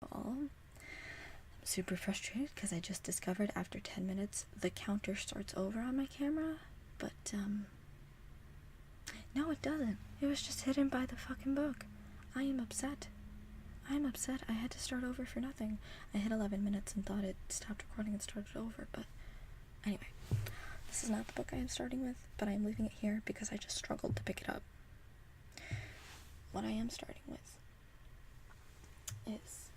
I'm super frustrated because I just discovered after 10 minutes the counter starts over on my camera, but no, it doesn't. It was just hidden by the fucking book. I am upset. I'm upset. I had to start over for nothing. I hit 11 minutes and thought it stopped recording and started over, but anyway, this is not the book I am starting with, but I am leaving it here because I just struggled to pick it up. What I am starting with is,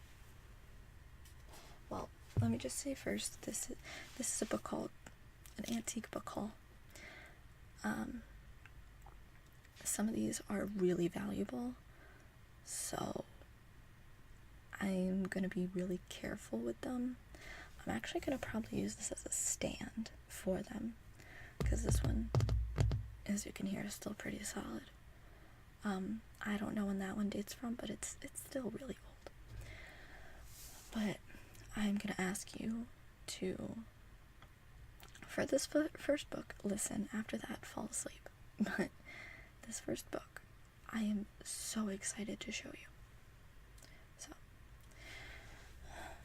well, let me just say first, this is a book called, an antique book haul. Some of these are really valuable, so I'm going to be really careful with them. I'm actually going to probably use this as a stand for them, because this one, as you can hear, is still pretty solid. I don't know when that one dates from, but it's still really old. But I'm going to ask you to, for this first book, listen, after that, fall asleep. But this first book, I am so excited to show you. So,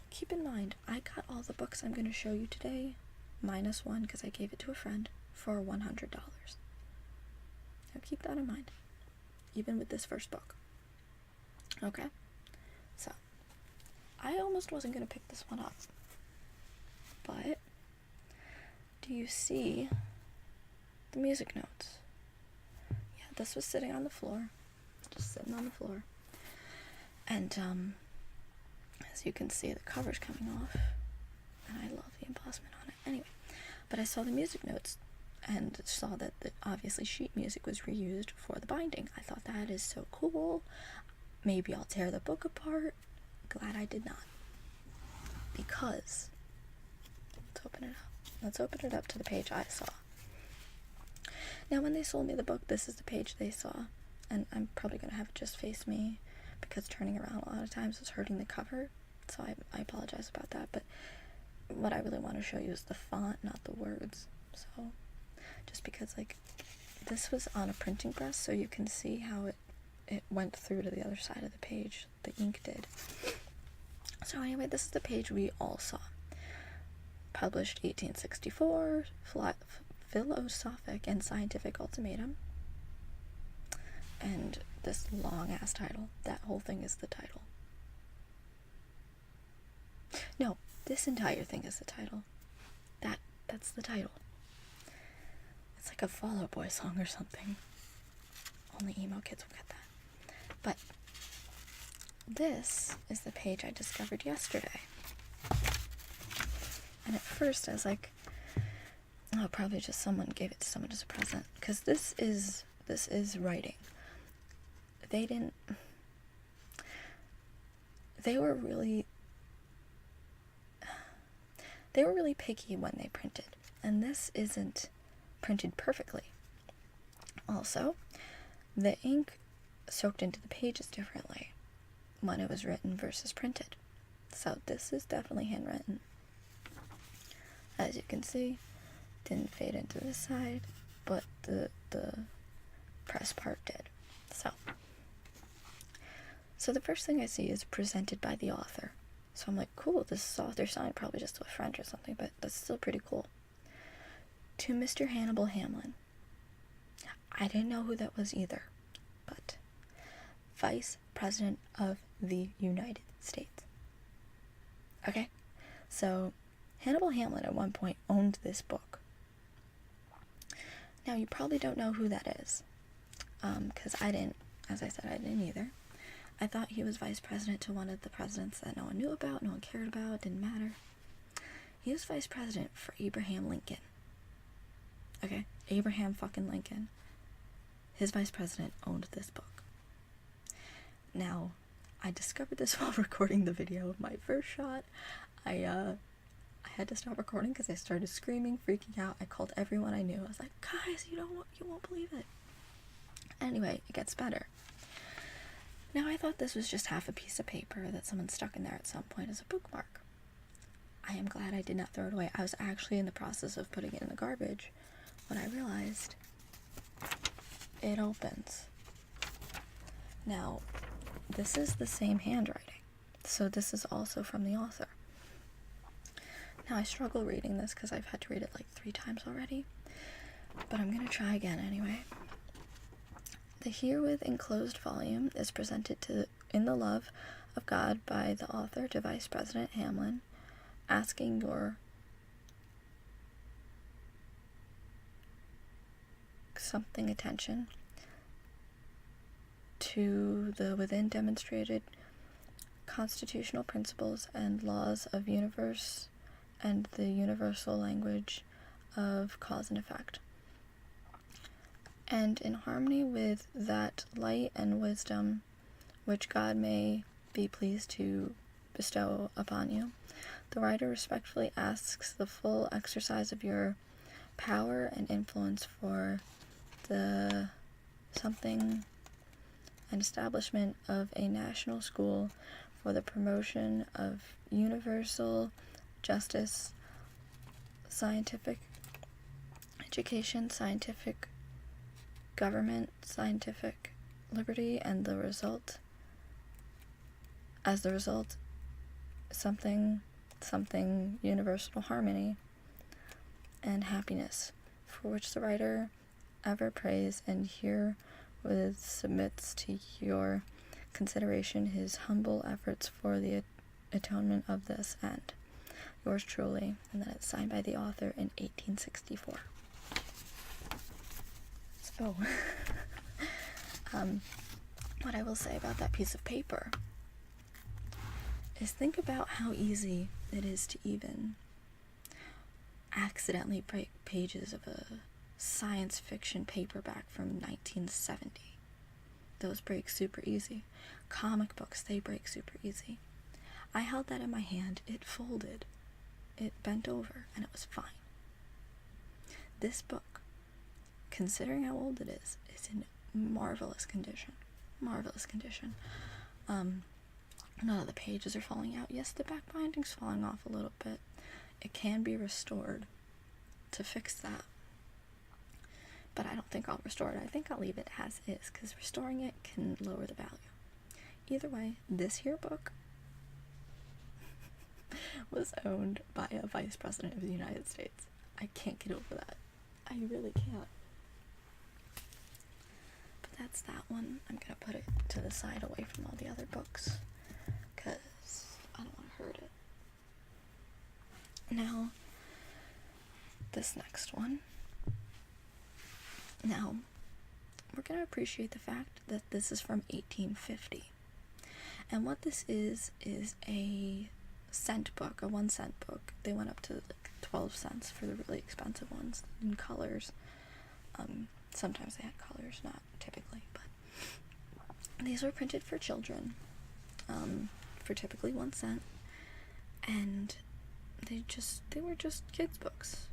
keep in mind, I got all the books I'm going to show you today, minus one because I gave it to a friend, for $100. Now keep that in mind, even with this first book. Okay? So, I almost wasn't going to pick this one up, but do you see the music notes? Yeah, this was sitting on the floor, just sitting on the floor, and as you can see, the cover's coming off, and I love the embossment on it. Anyway, but I saw the music notes and saw that obviously sheet music was reused for the binding. I thought that is so cool. Maybe I'll tear the book apart. Glad I did not. Because, let's open it up. Let's open it up to the page I saw. Now, when they sold me the book, this is the page they saw. And I'm probably going to have it just face me, because turning around a lot of times is hurting the cover. So I apologize about that. But what I really want to show you is the font, not the words. So, just because, like, this was on a printing press, so you can see how it went through to the other side of the page. The ink did. So anyway, this is the page we all saw. Published 1864, Philosophic and Scientific Ultimatum. And this long-ass title. That whole thing is the title. No, this entire thing is the title. That's the title. It's like a Fall Out Boy song or something. Only emo kids will get that. But this is the page I discovered yesterday. And at first I was like, oh, probably just someone gave it to someone as a present. Because this is writing. They were really picky when they printed. And this isn't printed perfectly. Also, the ink soaked into the pages differently when it was written versus printed. So this is definitely handwritten. As you can see, didn't fade into this side, but the press part did. So the first thing I see is presented by the author. So I'm like, cool, this is author signed, probably just to a friend or something, but that's still pretty cool. To Mr. Hannibal Hamlin. I didn't know who that was either, but Vice President of the United States. Okay? So, Hannibal Hamlin at one point owned this book. Now, you probably don't know who that is, because I didn't, as I said, I didn't either. I thought he was vice president to one of the presidents that no one knew about, no one cared about, didn't matter. He was vice president for Abraham Lincoln. Okay? Abraham fucking Lincoln. His vice president owned this book. Now, I discovered this while recording the video of my first shot. I had to stop recording because I started screaming, freaking out. I called everyone I knew. I was like, guys, you won't believe it. Anyway, it gets better. Now, I thought this was just half a piece of paper that someone stuck in there at some point as a bookmark. I am glad I did not throw it away. I was actually in the process of putting it in the garbage when I realized it opens. Now, this is the same handwriting. So this is also from the author. Now, I struggle reading this because I've had to read it like 3 times already, but I'm going to try again anyway. The herewith enclosed volume is presented in the love of God by the author to Vice President Hamlin, asking your something attention to the within demonstrated constitutional principles and laws of universe and the universal language of cause and effect, and in harmony with that light and wisdom which God may be pleased to bestow upon you, the writer respectfully asks the full exercise of your power and influence for the something and establishment of a national school for the promotion of universal justice, scientific education, scientific government, scientific liberty, and the result something universal harmony and happiness, for which the writer ever prays and herewith submits to your consideration his humble efforts for the atonement of this end. Yours truly. And then it's signed by the author in 1864. So, what I will say about that piece of paper is think about how easy it is to even accidentally break pages of a science fiction paperback from 1970. Those break super easy. Comic books, they break super easy. I held that in my hand, it folded, it bent over, and it was fine. This book, considering how old it is in marvelous condition. Marvelous condition. None of the pages are falling out. Yes, the back binding's falling off a little bit. It can be restored to fix that. But I don't think I'll restore it. I think I'll leave it as is, because restoring it can lower the value. Either way, this here book was owned by a vice president of the United States. I can't get over that. I really can't. But that's that one. I'm gonna put it to the side away from all the other books, because I don't want to hurt it. Now, this next one. Now, we're going to appreciate the fact that this is from 1850. And what this is a cent book, a 1-cent book. They went up to like 12 cents for the really expensive ones in colors. Sometimes they had colors, not typically, but these were printed for children, for typically 1 cent. And they were just kids' books,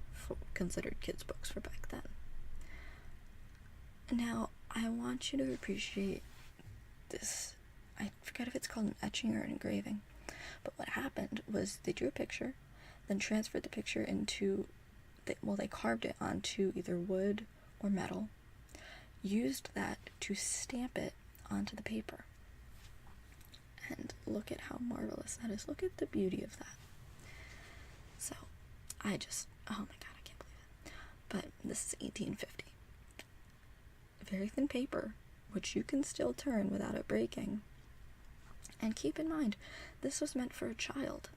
considered kids' books for back then. Now, I want you to appreciate this. I forget if it's called an etching or an engraving, but what happened was they drew a picture, then transferred the picture into, they carved it onto either wood or metal, used that to stamp it onto the paper. And look at how marvelous that is. Look at the beauty of that. So, oh my god, I can't believe it. But this is 1850. Very thin paper, which you can still turn without it breaking. And keep in mind, this was meant for a child.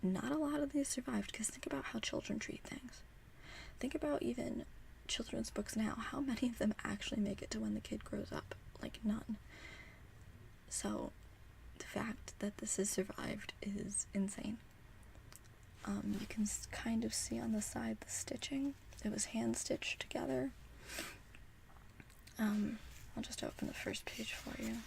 Not a lot of these survived, because think about how children treat things. Think about even children's books now. How many of them actually make it to when the kid grows up? Like, none. So, the fact that this has survived is insane. You can kind of see on the side the stitching. It was hand-stitched together. I'll just open the first page for you.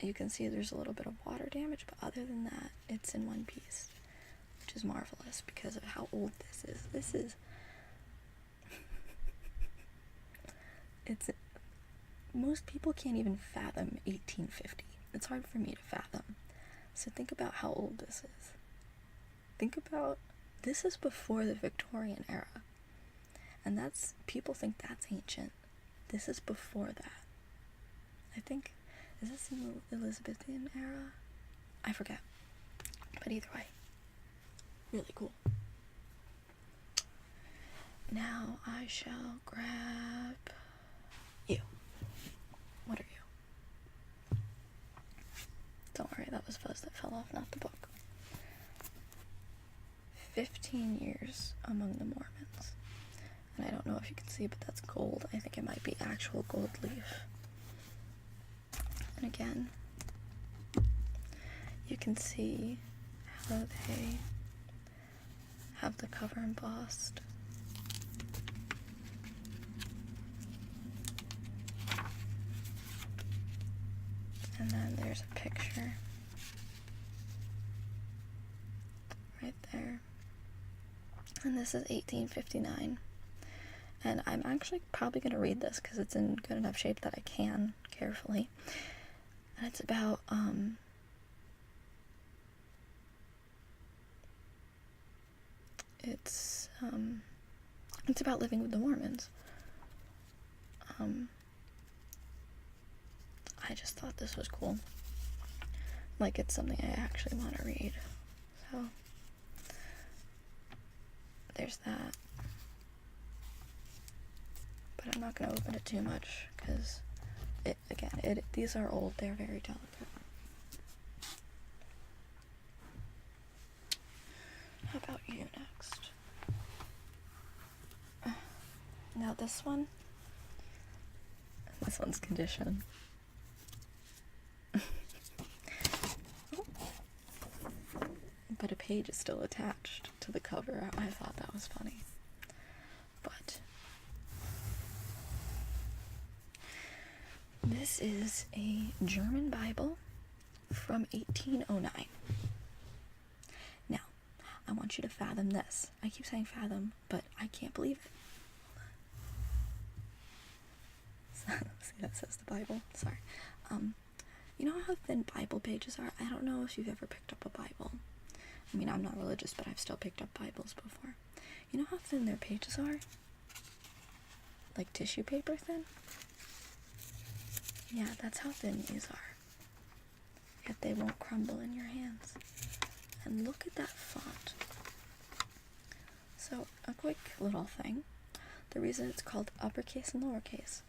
You can see there's a little bit of water damage, but other than that, it's in one piece, which is marvelous because of how old this is. This is... most people can't even fathom 1850. It's hard for me to fathom. So think about how old this is. This is before the Victorian era. And people think that's ancient. This is before that. I think Is this in the Elizabethan era? I forget. But either way, really cool. Now I shall grab you. What are you? Don't worry, that was fuzz that fell off, not the book. 15 years among the Mormons. And I don't know if you can see, but that's gold. I think it might be actual gold leaf. And again, you can see how they have the cover embossed. And then there's a picture right there. And this is 1859. And I'm actually probably going to read this because it's in good enough shape that I can carefully. And it's about, it's about living with the Mormons. I just thought this was cool. Like, it's something I actually want to read. So, there's that. But I'm not going to open it too much, because, these are old, they're very delicate. How about you next? Now this one's condition. But a page is still attached to the cover. I thought that was funny. But this is a German Bible from 1809. Now, I want you to fathom this. I keep saying fathom, but I can't believe it. See, that says the Bible. Sorry. You know how thin Bible pages are? I don't know if you've ever picked up a Bible. I mean, I'm not religious, but I've still picked up Bibles before. You know how thin their pages are? Like tissue paper thin? Yeah, that's how thin these are. Yet they won't crumble in your hands. And look at that font. So, a quick little thing. The reason it's called uppercase and lowercase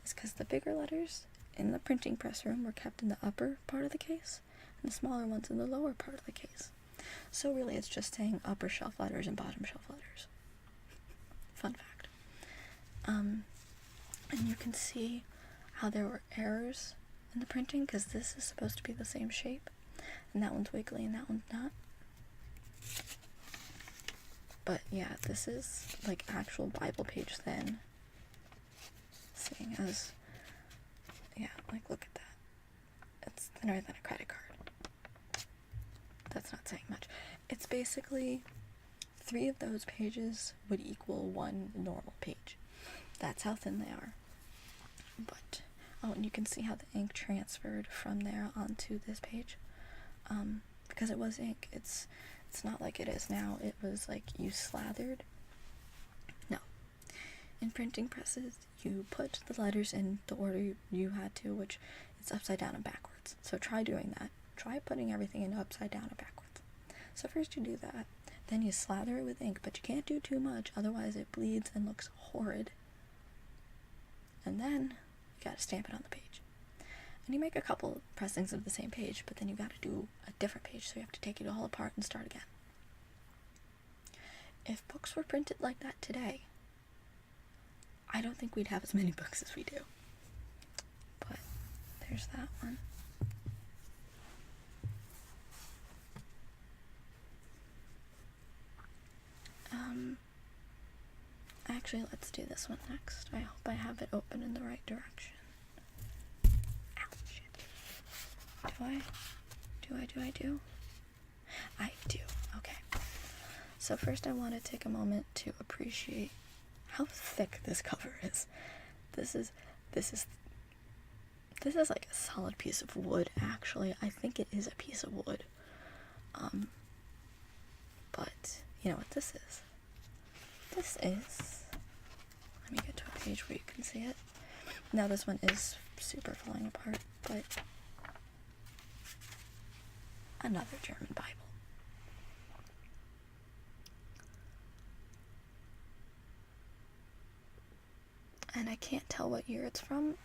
is because the bigger letters in the printing press room were kept in the upper part of the case, and the smaller ones in the lower part of the case. So really it's just saying upper shelf letters and bottom shelf letters. Fun fact. And you can see how there were errors in the printing, because this is supposed to be the same shape, and that one's wiggly and that one's not. But yeah, this is like actual Bible page thin. Seeing as, yeah, like look at that. It's thinner than a credit card. That's not saying much. It's basically 3 of those pages would equal 1 normal page. That's how thin they are. But, oh, and you can see how the ink transferred from there onto this page. Because it was ink. It's not like it is now. It was like you slathered. No. In printing presses, you put the letters in the order you had to, which is upside down and backwards. So try doing that. Try putting everything in upside down and backwards. So first you do that, then you slather it with ink, but you can't do too much, otherwise it bleeds and looks horrid. And then you gotta stamp it on the page. And you make a couple pressings of the same page, but then you gotta do a different page, so you have to take it all apart and start again. If books were printed like that today, I don't think we'd have as many books as we do. But there's that one. Actually, let's do this one next. I hope I have it open in the right direction. Ow, shit. Do I? I do. Okay. So first I want to take a moment to appreciate how thick this cover is. This is like a solid piece of wood, actually. I think it is a piece of wood. But you know what this is? This is, let me get to a page where you can see it. Now this one is super falling apart, but another German Bible. And I can't tell what year it's from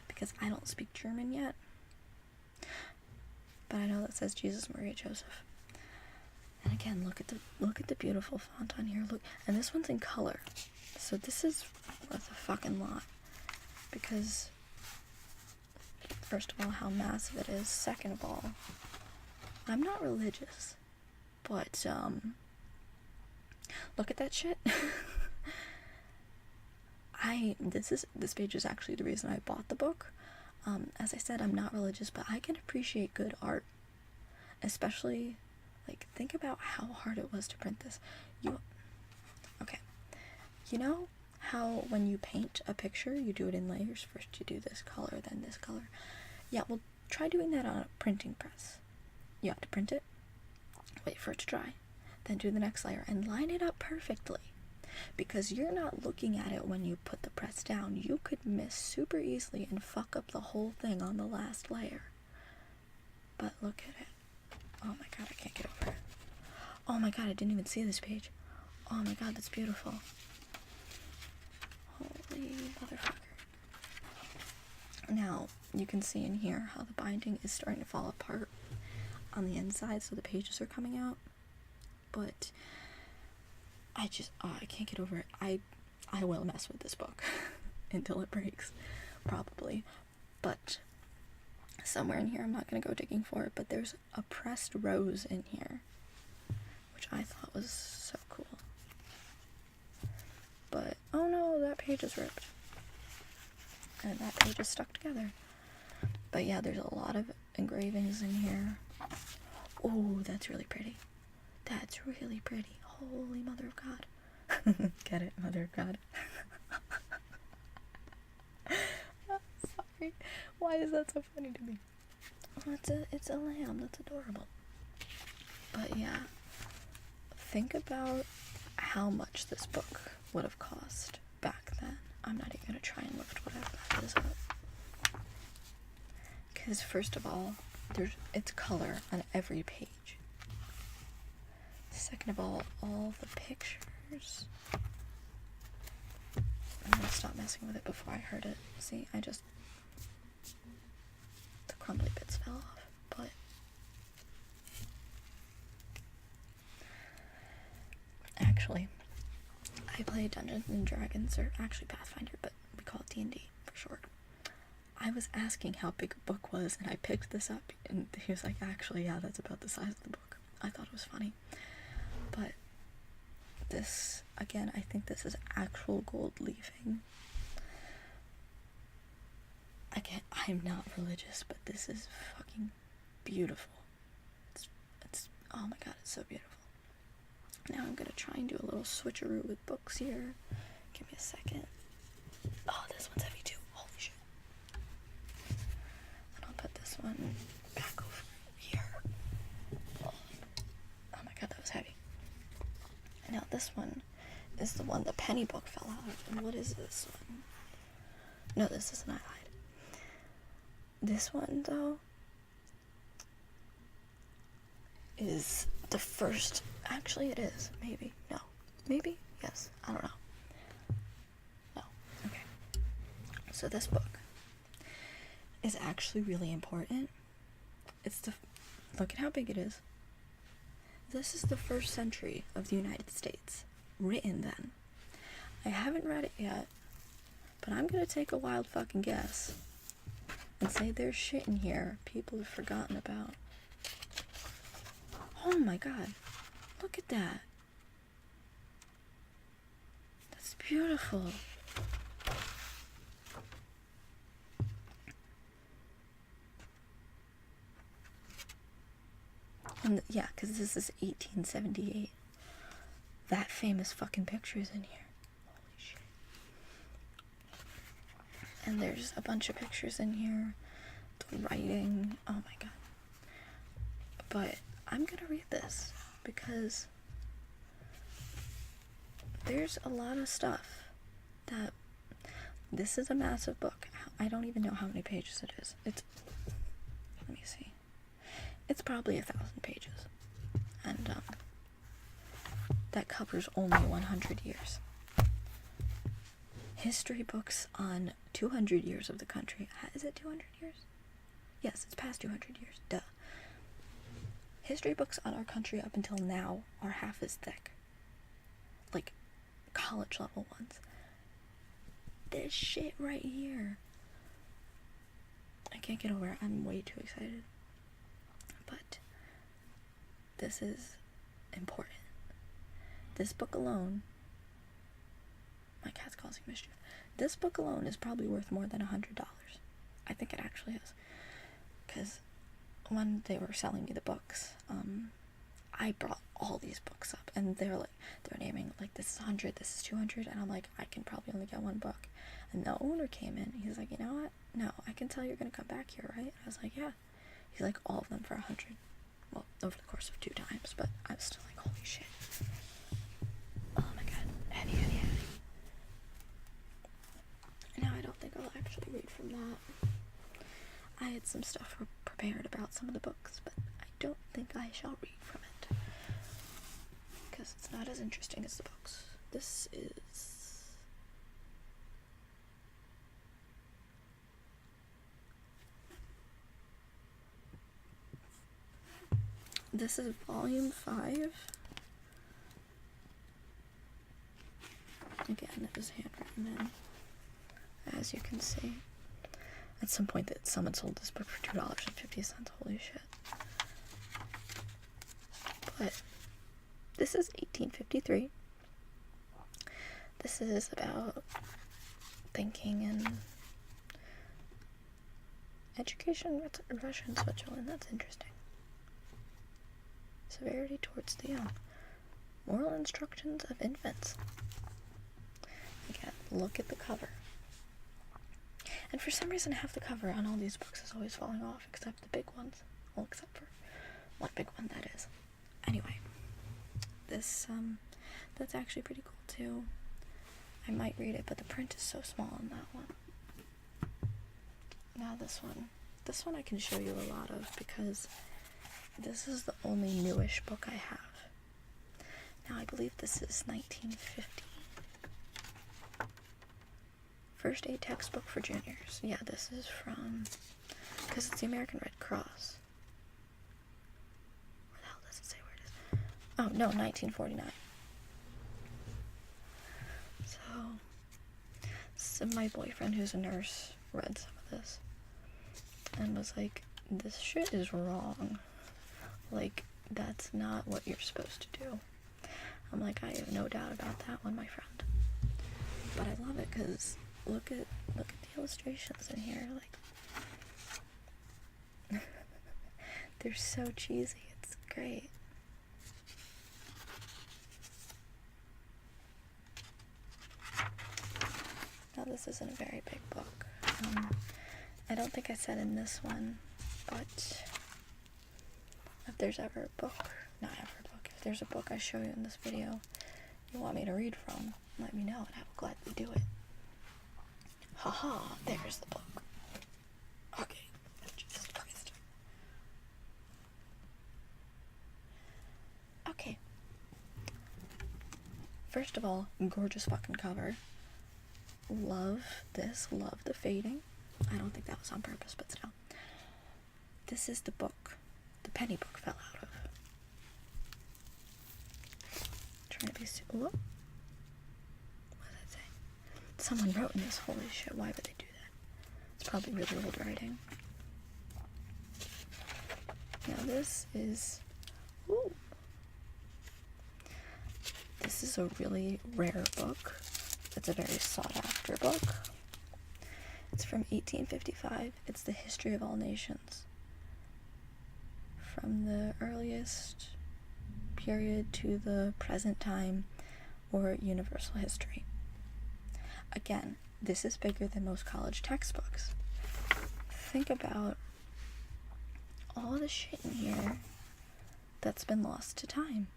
because I don't speak German yet. But I know that says Jesus, Maria, Joseph. And again, look at the beautiful font on here. Look, and this one's in color. So this is worth a fucking lot. Because first of all, how massive it is. Second of all, I'm not religious. But look at that shit. This page is actually the reason I bought the book. As I said, I'm not religious, but I can appreciate good art. Especially, like, think about how hard it was to print this. Okay. You know how when you paint a picture, you do it in layers? First you do this color, then this color. Yeah, well, try doing that on a printing press. You have to print it, wait for it to dry, then do the next layer, and line it up perfectly. Because you're not looking at it when you put the press down. You could miss super easily and fuck up the whole thing on the last layer. But look at it. Oh my god, I can't get over it. Oh my god, I didn't even see this page. Oh my god, that's beautiful. Holy motherfucker. Now, you can see in here how the binding is starting to fall apart on the inside, so the pages are coming out. But I can't get over it. I will mess with this book until it breaks, probably. But somewhere in here, I'm not going to go digging for it, but there's a pressed rose in here, which I thought was so cool. But, oh no, that page is ripped. And that page is stuck together. But yeah, there's a lot of engravings in here. Oh, that's really pretty. That's really pretty. Holy Mother of God. Get it, Mother of God. Sorry. Why is that so funny to me? Oh, it's a lamb. That's adorable. But yeah, think about how much this book would have cost back then. I'm not even going to try and lift whatever that is up. Because first of all, it's color on every page. Second of all the pictures. I'm gonna stop messing with it before I hurt it. See, the crumbly bits fell off, but actually, I play Dungeons and Dragons, or actually Pathfinder, but we call it D&D for short. I was asking how big a book was, and I picked this up, and he was like, actually, yeah, that's about the size of the book. I thought it was funny. But this, again, I think this is actual gold leafing. Again, I'm not religious, but this is fucking beautiful. It's oh my god, it's so beautiful. Now I'm gonna try and do a little switcheroo with books here. Give me a second. Oh, this one's heavy too. Holy shit. And I'll put this one back over here. Oh my god, that was heavy. Now this one is the one the penny book fell out of. And what is this one? No, this is an eyelid. This one, though, is the first. Actually, it is. Maybe. No. Maybe? Yes. I don't know. No. Okay. So this book is actually really important. Look at how big it is. This is the 1st century of the United States, written then. I haven't read it yet, but I'm gonna take a wild fucking guess and say there's shit in here people have forgotten about. Oh my god, look at that. That's beautiful. And yeah, because this is 1878. That famous fucking picture is in here. Holy shit. And there's a bunch of pictures in here. The writing. Oh my god. But I'm gonna read this because there's a lot of stuff that. This is a massive book. I don't even know how many pages it is. Let me see. It's probably 1,000 pages. And that covers only 100 years. History books on 200 years of the country. Is it 200 years? Yes, it's past 200 years. Duh. History books on our country up until now are half as thick. Like, college level ones. This shit right here. I can't get over it. I'm way too excited. But this is important. This book alone, my cat's causing mischief. This book alone is probably worth more than $100. I think it actually is. Because when they were selling me the books, I brought all these books up, and they're naming, like, this is 100, this is 200, and I'm like, I can probably only get one book. And the owner came in, he's like, you know what? No, I can tell you're gonna come back here, right? I was like, yeah. He's like, all of them for 100. Well, over the course of 2 times, but I was still like, holy shit. Oh my god. Eddie. Now I don't think I'll actually read from that. I had some stuff prepared about some of the books, but I don't think I shall read from it. Because it's not as interesting as the books. This is volume 5. Again, it was handwritten in, as you can see. At some point that someone sold this book for $2.50. Holy shit. But this is 1853. This is about thinking and education in Russia and Switzerland. That's interesting. Severity towards the young. Moral instructions of infants. Again, look at the cover. And for some reason, half the cover on all these books is always falling off, except the big ones. Well, except for one big one, that is. Anyway, this, that's actually pretty cool, too. I might read it, but the print is so small on that one. Now this one I can show you a lot of, because this is the only newish book I have. Now, I believe this is 1950. First aid textbook for juniors. Yeah, this is from, because it's the American Red Cross. Where the hell does it say where it is? Oh, no, 1949. So my boyfriend, who's a nurse, read some of this and was like, this shit is wrong. Like, that's not what you're supposed to do. I'm like, I have no doubt about that one, my friend. But I love it because look at the illustrations in here. Like, they're so cheesy. It's great. Now, this isn't a very big book. I don't think I said in this one, but if there's ever a book, if there's a book I show you in this video you want me to read from, let me know and I will gladly do it. Haha, there's the book. Okay, Jesus Christ. Okay. First of all, gorgeous fucking cover. Love this, love the fading. I don't think that was on purpose, but still. This is the book the penny book fell out of. Trying to be what does that say? Someone wrote in this. Holy shit, why would they do that? It's probably really old writing. Now this is this is a really rare book. It's a very sought after book. It's from 1855. It's the History of All Nations. From the earliest period to the present time, or universal history. Again, this is bigger than most college textbooks. Think about all the shit in here that's been lost to time.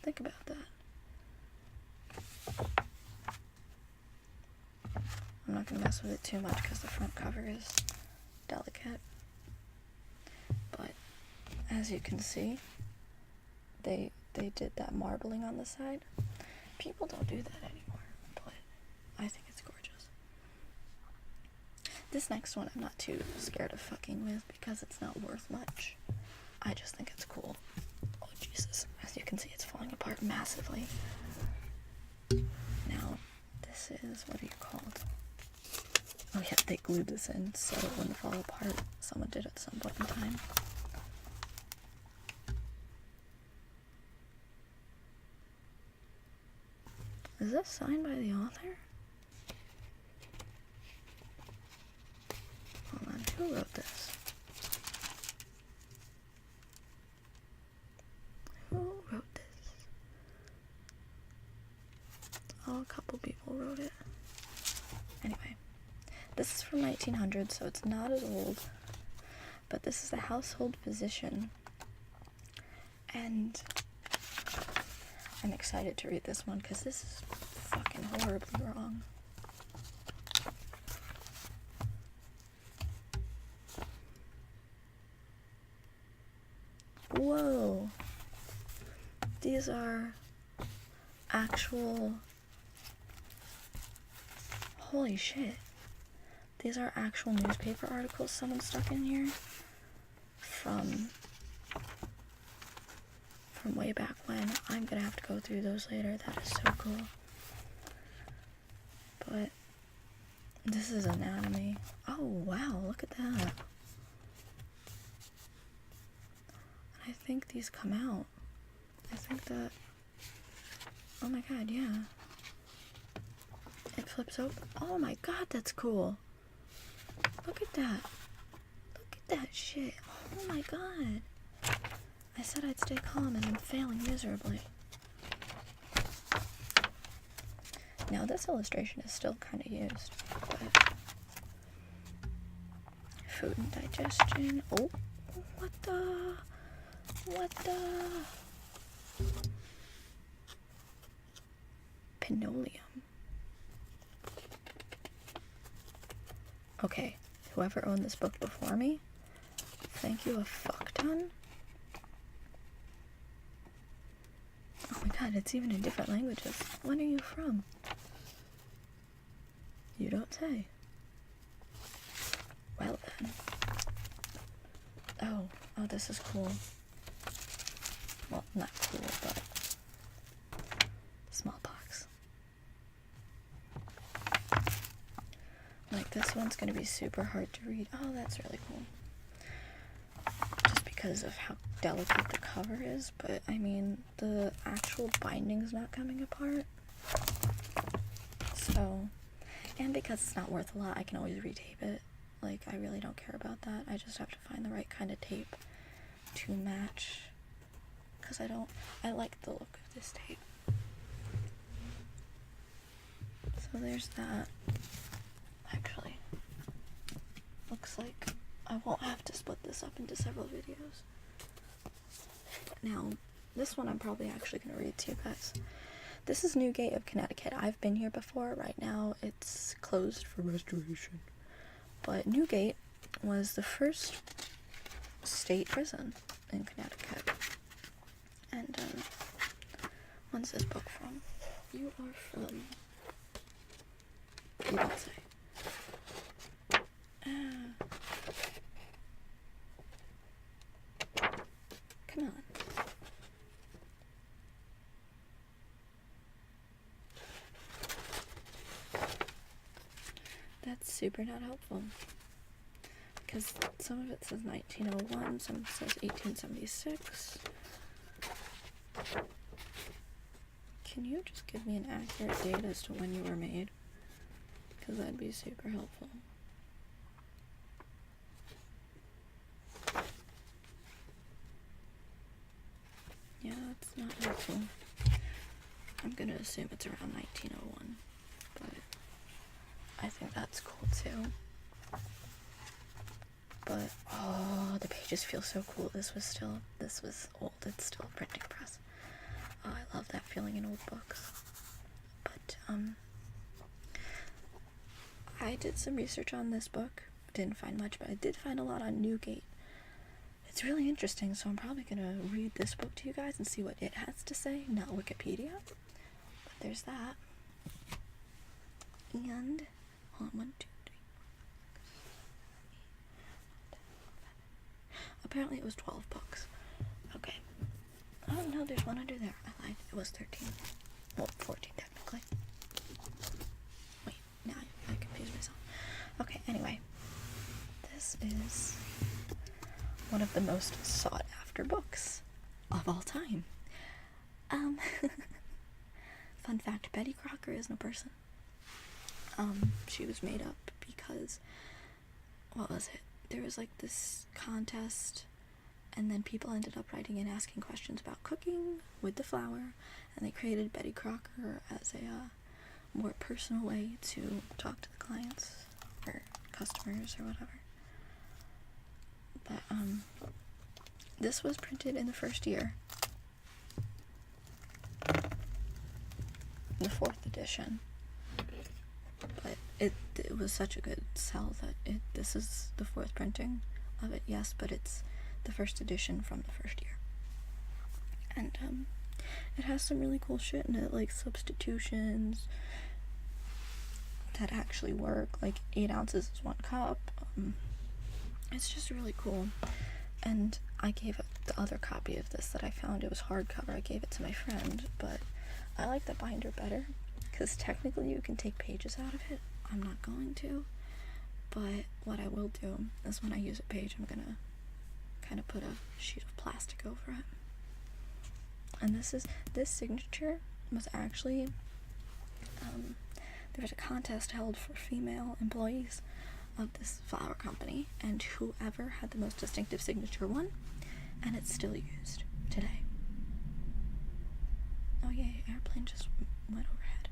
Think about that. I'm not going to mess with it too much because the front cover is delicate. But as you can see, they did that marbling on the side. People don't do that anymore, but I think it's gorgeous. This next one I'm not too scared of fucking with because it's not worth much. I just think it's cool. Oh Jesus, as you can see, it's falling apart massively. Now, this is, what are you called? Oh yeah, they glued this in so it wouldn't fall apart. Someone did at some point in time. Is this signed by the author? Hold on, who wrote this? Who wrote this? Oh, a couple people wrote it. Anyway, this is from 1900, so it's not as old, but this is a household physician, and I'm excited to read this one because this is fucking horribly wrong. Whoa. These are actual... Holy shit. These are actual newspaper articles someone stuck in here from way back when. I'm gonna have to go through those later. That is so cool. But this is anatomy. Oh wow, look at that. I think these come out. I think that... Oh my god, yeah. It flips open. Oh my god, that's cool. Look at that. Look at that shit. Oh my god. I said I'd stay calm and I'm failing miserably. Now this illustration is still kind of used, but food and digestion. Oh, what the? Pinoleum. Okay, whoever owned this book before me, thank you a fuck ton. Oh my god, it's even in different languages. When are you from? You don't say. Well then. Oh, this is cool. Well, not cool, but smallpox. Like, this one's gonna be super hard to read. Oh, that's really cool. Just because of how delicate the cover is, but I mean, the actual binding's not coming apart. So, and because it's not worth a lot, I can always retape it. Like, I really don't care about that. I just have to find the right kind of tape to match. Because I like the look of this tape. So there's that. Actually, looks like I won't have to split this up into several videos. Now, this one I'm probably actually going to read to you guys. This is Newgate of Connecticut. I've been here before. Right now it's closed for restoration. But Newgate was the first state prison in Connecticut. And, when's this book from? You are from... You don't say. Come on. That's super not helpful. Because some of it says 1901, some of it says 1876. Can you just give me an accurate date as to when you were made? Because that'd be super helpful. Yeah, that's not helpful. I'm gonna assume it's around 1901, but I think that's cool too. But, oh, the pages feel so cool. This was old. It's still a printing press. Oh, I love that feeling in old books. But, I did some research on this book, didn't find much, but I did find a lot on Newgate. It's really interesting, so I'm probably gonna read this book to you guys and see what it has to say, not Wikipedia. But there's that. And hold on, 1, 2, 3. Apparently it was 12 books. Okay. Oh no, there's one under there. I lied. It was 13. Well, 14 technically. Wait, now I confused myself. Okay, anyway. This is one of the most sought after books of all time. Fun fact, Betty Crocker isn't a person. She was made up because, what was it? There was like this contest, and then people ended up writing in asking questions about cooking with the flour, and they created Betty Crocker as a more personal way to talk to the clients or customers or whatever. But this was printed in the first year, the 4th edition. But it was such a good sell that this is the 4th printing of it, yes, but it's the 1st edition from the 1st year. And it has some really cool shit in it, like substitutions that actually work, like 8 ounces is 1 cup. It's just really cool. And I gave it the other copy of this that I found. It was hardcover. I gave it to my friend, but I like the binder better because technically you can take pages out of it. I'm not going to, but what I will do is when I use a page, I'm gonna kind of put a sheet of plastic over it. And this signature was actually there was a contest held for female employees of this flower company, and whoever had the most distinctive signature won, and it's still used today. Oh yay, airplane just went overhead.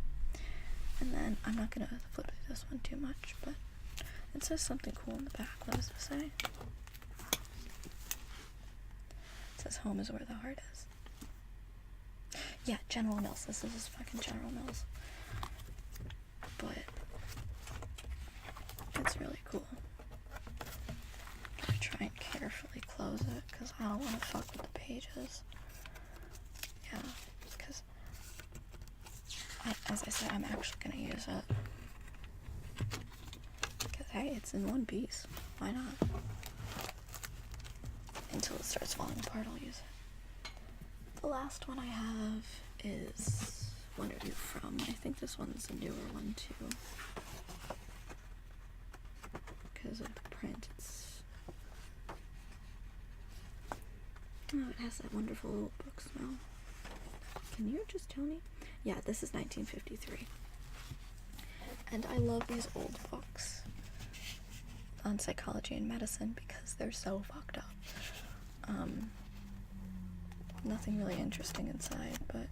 And then I'm not gonna flip through this one too much, but it says something cool in the back. What does it say? It says home is where the heart is. Yeah, General Mills. This is fucking General Mills. But it's really cool. I'm gonna try and carefully close it because I don't want to fuck with the pages. Yeah, because as I said, I'm actually gonna use it. Because hey, it's in one piece. Why not? Until it starts falling apart, I'll use it. The last one I have is When Are You From? I think this one's a newer one too. Because of the print, it has that wonderful book smell. Can you just tell me? Yeah, this is 1953. And I love these old books on psychology and medicine because they're so fucked up. Nothing really interesting inside, but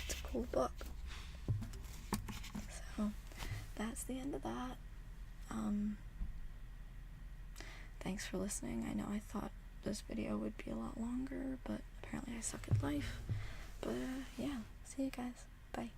it's a cool book. So that's the end of that. Thanks for listening. I know I thought this video would be a lot longer, but apparently I suck at life. But yeah, see you guys. Bye.